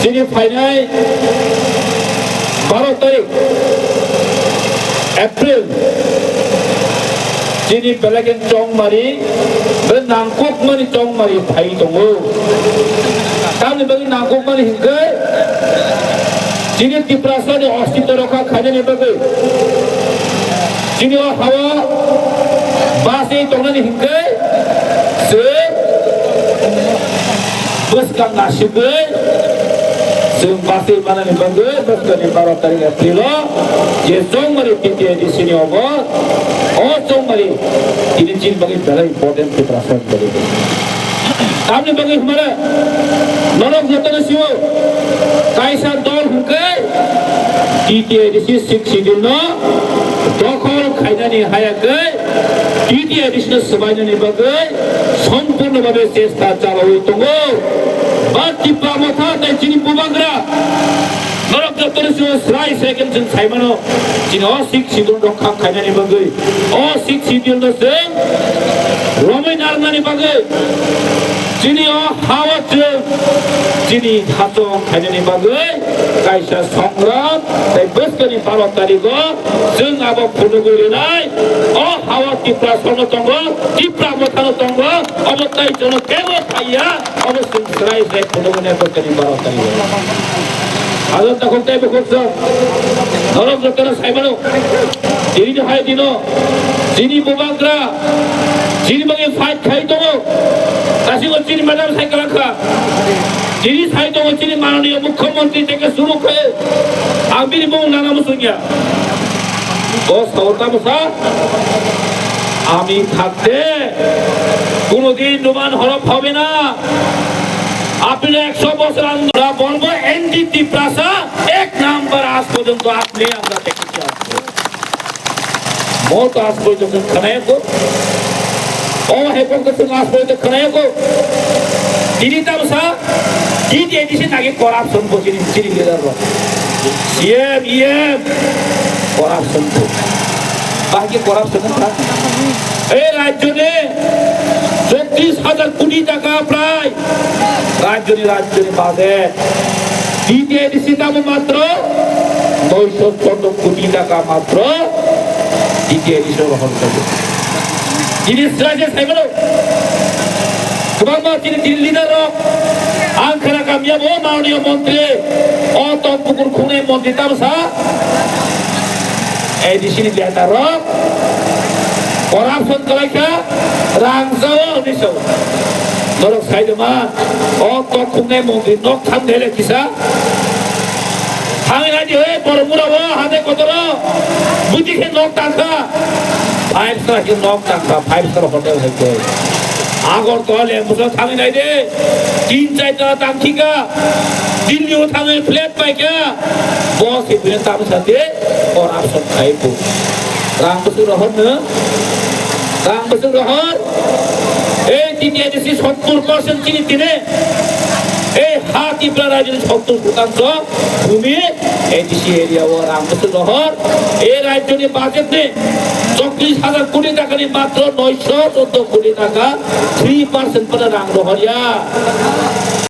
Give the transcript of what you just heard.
যিনি ফাইনাল 12 তারিখ এপ্রিল যিনি বেলাগেন চংমারি নাংককমানি চংমারি ফাই দङ তাহলে বাকি নাংককমানি হিংকে যিনি ত্রিপুরাসানি অস্তিত্ব রক্ষা খাইনানি বাকি যিনি হাওয়া বাসে দंनानि हिंके जों बोसगां नासिबो जों बासै मानानि बागै बोसगांनि 12 तारिख एप्रिल जे चंमारी टीटीआईडीसी नि अब ओ चंमारी ini jin bagi very important preparation dari kami bagi hmara norok jotana siwo kaisa dol huke टीटीआईडीसी 6 schedule no দখল খাইনানি হায়াকে टीटीआईडीसी সবাইনানি বাগै সম্পূর্ণভাবে চেষ্টা চালাবই দङ বা টিপা মাথা তাই চিনি বুবাংরা নরক জতনে সিও স্রাই সেকেন্ড जों साइमानो जिनो 6 schedule रखा खाइनानि बागै ओ 6 schedule जों रमै नारनानि बागै जिनि हावाजों जिनि हातो खाइनानि बागै कायसा संग्राम ताई बोसगांनि 12 तारिखआव जों आबो फुनुगुरिनाय ओ हावा टिप्रा सनो दङ टिप्रा मथानो दङ अब ताई जनो केबो थाया अब जों स्राय से फुनुगुरिनाय बोसगांनि 12 तारिखआव आरो तखन ताई बखस नरक जतने साइमानो दिनि हाय दिनो जिनि बुबांग्रा जिनि बागै फाइट खाइ दङ गासिबो जिनि मैडम साइकेल राखा जिनि साइ दङ जिनि माननीय मुख्यमंत्री থেকে শুরু করে আবির বং নানা মুসুনিয়া ও সরতা মুসা আমি থাকতে কোনোদিন নোমান হরফ হবে না আপনি 100 বছর আমরা বলবো এনডিটি প্রাসা এক নাম্বার আজ পর্যন্ত আপনি আমরা দেখেছি আসছে মত আজ পর্যন্ত খানায়কো ও হেপক তো আজ পর্যন্ত খানায়কো দিদি তামসা দিদি এডিসি নাকি করাপশন বসিনি চিনি লিডার ইএম করাপশন তো বাকি করাপশন না এই রাজ্যে 34,000 কোটি টাকা প্রায় রাজ্যের বাজেট টিটিআইডিসি দাম মাত্র 914 কোটি টাকা মাত্র টিটিআইডিসি গ্রহণ করবে জিনিস রাজ্যে সাইবলো তোমার যিনি দিল্লিদার আংখানা কামিয়াব মাননীয় মন্ত্রী অতপুকুর খুনে মন্ত্রী তামসা এডিসিনি লেটার করাপশন করাইকা রাংসাও নিছো নরক সাইদমা অত খুনে মন্ত্রী নক থামদেলে কিসা থামিনা দি হয়ে বড়মুরাব হাতে কতর বুঝিকে নক টাকা 5 স্টার কি নক টাকা 5 স্টার হোটেল হইতে আগরতলা মুসা থামিনা দে 3-4 টাকা দাম ঠিকা দিল্লিও থামে ফ্ল্যাট পাইকা বস এখানে তার সাথে করাপশন খাইবো রামবসু রহন এই টিটিআইডিসি 70% চিনি দিনে এই হাতিপ্রা রাজ্যের 70% ভূমি এডিসি এরিয়া ও রামবসু রহন এই রাজ্যের বাজেট নে 34,000 কোটি টাকা নি মাত্র 914 কোটি টাকা 3% पर रांग रोहरिया